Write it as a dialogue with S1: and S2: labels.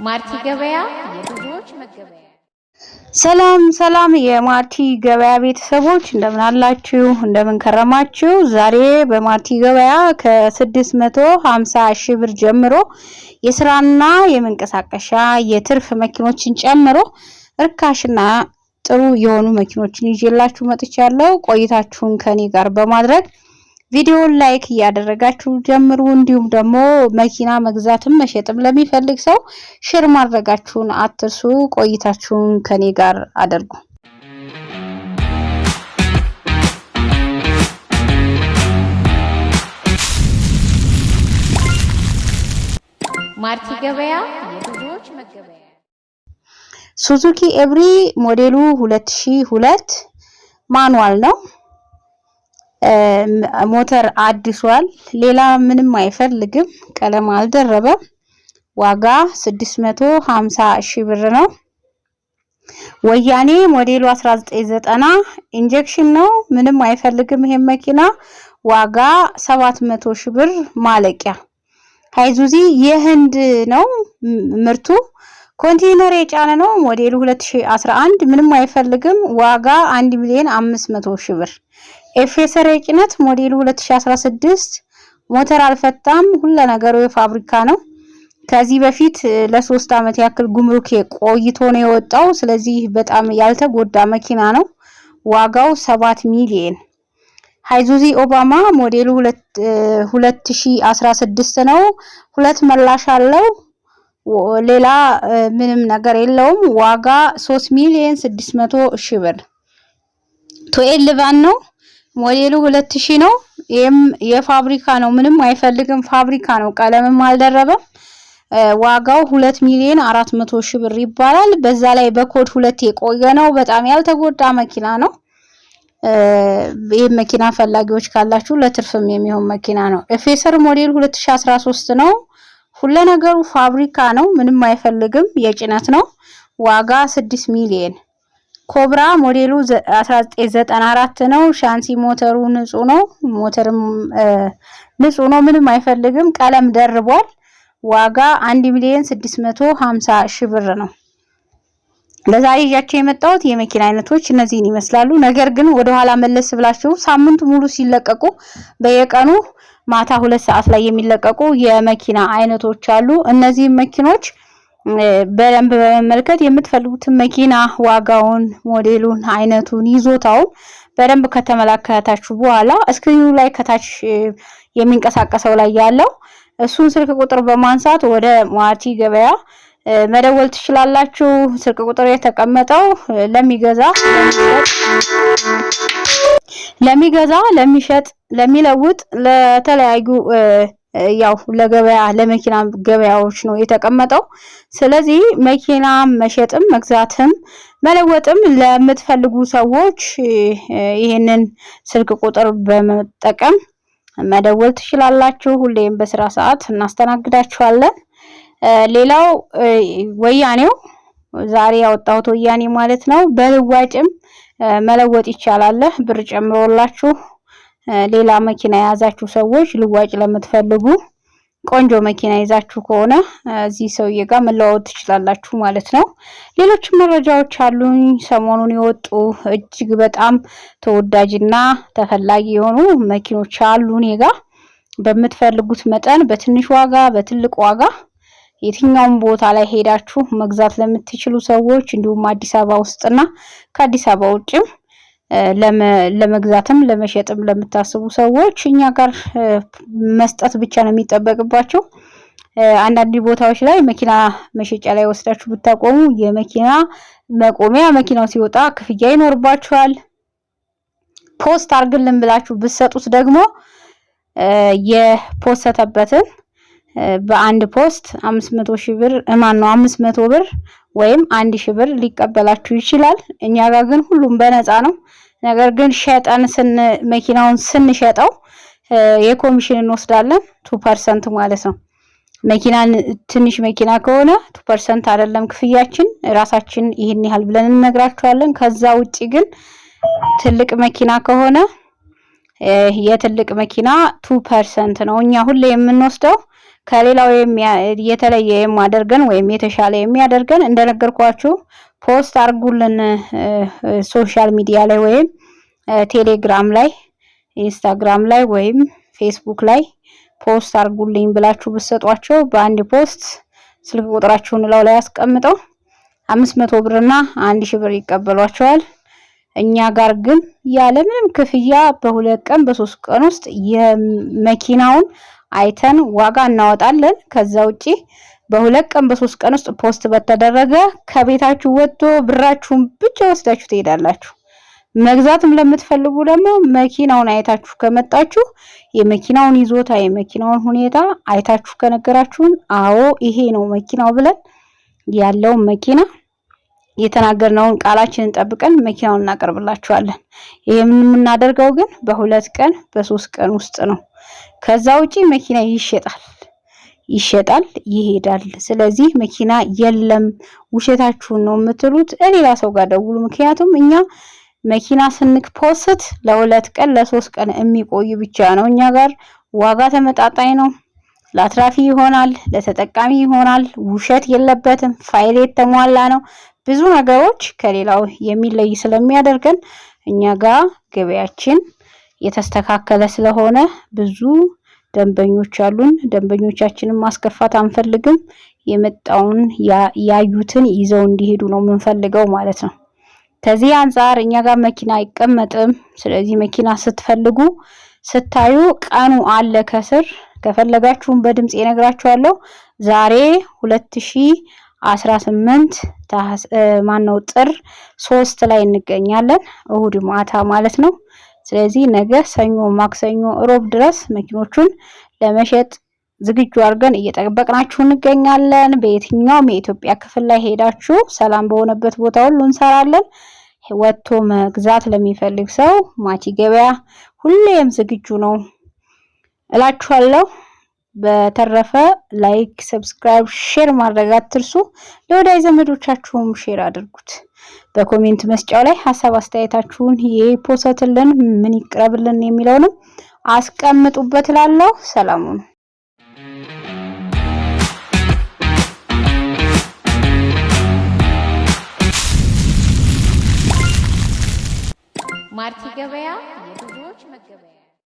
S1: ማርቲ ገበያ የብዙዎች መገበያ።
S2: ሰላም የማርቲ ገበያ ቤተሰቦች እንደምን አላችሁ? እንደምን ከረማችሁ? ዛሬ በማርቲ ገበያ ከ650 ሺህ ብር ጀምሮ የስራና የመንቀሳቀሻ የትርፍ መኪኖችን ጨምሮ እርካሽና ጥሩ የሆኑ መኪኖችን ይዤላችሁ መጥቻለሁ። ቆይታችሁን ከኔ ጋር በማድረግ ቪዲዮውን ላይክ ያደረጋችሁ ጀምሩ። እንዲሁም ደግሞ መኪና መግዛትም መሸጥም ለሚፈልግ ሰው ሼር ማድረጋችሁን አትርሱ። ቆይታችሁን ከኔ ጋር አድርጉ።
S1: ማርቲ ገበያ የብዙዎች መገበያ።
S2: ሱዙኪ ኤብሪ ሞዴሉ 2002 ማኑዋል ነው። ሞተር አዲሷል። ሌላ ምንም አይፈልግም። ቀለም አልደረበም። ዋጋ 650 ሺህ ብር ነው። ወያኔ ሞዴሉ 1990 ኢንጀክሽን ነው። ምንም አይፈልግም ይሄ መኪና። ዋጋ 700 ሺህ ብር ማለቂያ። ሃይዙዚ የህንድ ነው ምርቱ። ኮንቴነር የጫነ ነው። ሞዴሉ 2011 ምንም አይፈልግም። ዋጋ 1,500,000 ሺህ ብር። ኤፍኤስአር የጭነት ሞዴሉ 2016 ሞተር አልፈታም። ሁሉ ነገሩ የፋብሪካ ነው። ከዚህ በፊት ለ3 አመት ያክል ጉምሩክ ቆይቶ ነው የወጣው። ስለዚህ በጣም ያልተጎዳ መኪና ነው። ዋጋው 7 ሚሊዮን። ሃይዙዚ ኦባማ ሞዴሉ 2016 ነው። ሁለት መላሽ አለው። ሌላ ምንም ነገር የለውም። ዋጋ 3,600,000 ብር። ቶኤል ቫን ነው። ሞዴሉ 2000 ነው። ይሄም የፋብሪካ ነው። ምንም አይፈልግም። ፋብሪካ ነው። ቀለምም አልደረበም። ዋጋው 2,400,000 ብር ይባላል። በዛ ላይ በኮድ 2 የቆየ ነው። በጣም ያልተጎዳ መኪና ነው። ይሄ መኪና ፈላጊዎች ካላችሁ ለትርፍም የሚሆን መኪና ነው። ኤፍኤስአር ሞዴሉ 2013 ነው። ሁሉ ነገሩ ፋብሪካ ነው። ምንም አይፈልግም። የጭነት ነው። ዋጋ 6 ሚሊዮን። ኮብራ ሞዴሉ 1994 ነው። ሻንሲ ሞተሩ ንጹህ ነው። ሞተርም ንጹህ ነው። ምንም አይፈልግም። ቀለም ደርቧል። ዋጋ 1,650,000 ብር ነው። ለዛሬ ይዣቸው የመጣሁት የመኪና አይነቶች እነዚህን ይመስላሉ። ነገር ግን ወደ ኋላ መለስ ብላችሁ ሳምንቱ ሙሉ ሲለቀቁ በየቀኑ ማታ 2 ሰዓት ላይ የሚለቀቁ የመኪና አይነቶች አሉ። እነዚህ መኪኖች በደንብ በመመልከት የምትፈልጉትን መኪና ዋጋውን፣ ሞዴሉን፣ አይነቱን፣ ይዞታውን በደንብ ከተመለከታችሁ በኋላ ስክሪኑ ላይ ከታች የሚንቀሳቀሰው ላይ ያለው እሱን ስልክ ቁጥር በማንሳት ወደ ማርቲ ገበያ መደወል ትችላላችሁ። ስልክ ቁጥር የተቀመጠው ለሚገዛ፣ ለሚሸጥ፣ ለሚለውጥ ለተለያዩ ያው ለገበያ ለመኪና ገበያዎች ነው የተቀመጠው። ስለዚህ መኪና መሸጥም መግዛትም መለወጥም ለምትፈልጉ ሰዎች ይሄንን ስልክ ቁጥር በመጠቀም መደወል ትችላላችሁ። ሁሌም በስራ ሰዓት እናስተናግዳችኋለን። ሌላው ወያኔው ዛሬ ያወጣሁት ወያኔ ማለት ነው። በልዋጭም መለወጥ ይቻላል። ብር ጨምሮላችሁ ሌላ መኪና የያዛችሁ ሰዎች ልዋጭ ለምትፈልጉ ቆንጆ መኪና ይዛችሁ ከሆነ እዚህ ሰውዬ ጋር መለዋወጥ ትችላላችሁ ማለት ነው። ሌሎች መረጃዎች አሉኝ። ሰሞኑን የወጡ እጅግ በጣም ተወዳጅና ተፈላጊ የሆኑ መኪኖች አሉ እኔ ጋር። በምትፈልጉት መጠን በትንሽ ዋጋ በትልቅ ዋጋ የትኛውም ቦታ ላይ ሄዳችሁ መግዛት ለምትችሉ ሰዎች እንዲሁም አዲስ አበባ ውስጥና ከአዲስ አበባ ውጭም ለመግዛትም ለመሸጥም ለምታስቡ ሰዎች እኛ ጋር መስጠት ብቻ ነው የሚጠበቅባችሁ። አንዳንድ ቦታዎች ላይ መኪና መሸጫ ላይ ወስዳችሁ ብታቆሙ የመኪና መቆሚያ መኪናው ሲወጣ ክፍያ ይኖርባችኋል። ፖስት አርግልን ብላችሁ ብትሰጡት ደግሞ የፖስተበትን በአንድ ፖስት 500,000 ብር 500 ብር ወይም 1,000 ብር ሊቀበላችሁ ይችላል። እኛ ጋር ግን ሁሉም በነፃ ነው። ነገር ግን ሸጠን መኪናውን ስንሸጠው የኮሚሽን እንወስዳለን 2% ማለት ነው። መኪናን ትንሽ መኪና ከሆነ 2% አይደለም ክፍያችን፣ ራሳችን ይሄን ያህል ብለን እንነግራችኋለን። ከዛ ውጪ ግን ትልቅ መኪና ከሆነ የትልቅ መኪና 2% ነው እኛ ሁሌ የምንወስደው። ከሌላው የተለየ የሚያደርገን ወይም የተሻለ የሚያደርገን እንደነገርኳችሁ ፖስት አርጉልን ሶሻል ሚዲያ ላይ ወይም ቴሌግራም ላይ ኢንስታግራም ላይ ወይም ፌስቡክ ላይ ፖስት አርጉልኝ ብላችሁ ብትሰጧቸው በአንድ ፖስት ስልክ ቁጥራችሁን ላይ ያስቀምጠው 500 ብርና 1000 ብር ይቀበሏቸዋል። እኛ ጋር ግን ያለ ምንም ክፍያ በ2 ቀን በ3 ቀን ውስጥ የመኪናውን አይተን ዋጋ እናወጣለን። ከዛ ውጪ በ2 ቀን በ3 ቀን ውስጥ ፖስት በተደረገ ከቤታችሁ ወጥቶ ብራችሁን ብቻ ወስዳችሁ ትሄዳላችሁ። መግዛትም ለምትፈልጉ ደግሞ መኪናውን አይታችሁ ከመጣችሁ የመኪናውን ይዞታ የመኪናውን ሁኔታ አይታችሁ ከነገራችሁን አዎ ይሄ ነው መኪናው ብለን ያለው መኪና የተናገርነውን ቃላችንን ጠብቀን መኪናውን እናቀርብላችኋለን። ይሄን የምናደርገው ግን በ2 ቀን በ3 ቀን ውስጥ ነው። ከዛ ውጪ መኪና ይሸጣል ይሄዳል። ስለዚህ መኪና የለም ውሸታችሁን ነው የምትሉት ሌላ ሰው ጋር ደውሉ። ምክንያቱም እኛ መኪና ስንፖስት ለ2 ቀን ለ3 ቀን የሚቆይ ብቻ ነው። እኛ ጋር ዋጋ ተመጣጣኝ ነው። ለአትራፊ ይሆናል፣ ለተጠቃሚ ይሆናል። ውሸት የለበትም። ፋይል የተሟላ ነው። ብዙ ነገሮች ከሌላው የሚለይ ስለሚያደርገን እኛ ጋር ገበያችን የተስተካከለ ስለሆነ ብዙ ደንበኞች አሉን። ደንበኞቻችንን ማስከፋት አንፈልግም። የመጣውን ያዩትን ይዘው እንዲሄዱ ነው የምንፈልገው ማለት ነው። ከዚህ አንፃር እኛ ጋር መኪና አይቀመጥም። ስለዚህ መኪና ስትፈልጉ ስታዩ ቀኑ አለ ከስር ከፈለጋችሁም በድምጽ እነግራችኋለሁ። ዛሬ 2018 ጥር 3 ላይ እንገኛለን። እሁድ ማታ ማለት ነው። ስለዚህ ነገ ሰኞ፣ ማክሰኞ፣ ሮብ ድረስ መኪኖቹን ለመሸጥ ዝግጁ አድርገን እየጠበቅናችሁ እንገኛለን። በየትኛውም የኢትዮጵያ ክፍል ላይ ሄዳችሁ ሰላም በሆነበት ቦታ ሁሉ እንሰራለን። ወጥቶ መግዛት ለሚፈልግ ሰው ማቲ ገበያ ሁሌም ዝግጁ ነው እላችኋለሁ። በተረፈ ላይክ፣ ሰብስክራይብ፣ ሼር ማድረግ አትርሱ። ለወዳጅ ዘመዶቻችሁም ሼር አድርጉት። በኮሜንት መስጫው ላይ ሐሳብ አስተያየታችሁን ይፖስትልን ምን ይቅረብልን የሚለውንም አስቀምጡበት እላለሁ። ሰላም ሁኑ።
S1: ማርቲ ገበያ የብዙዎች መገበያ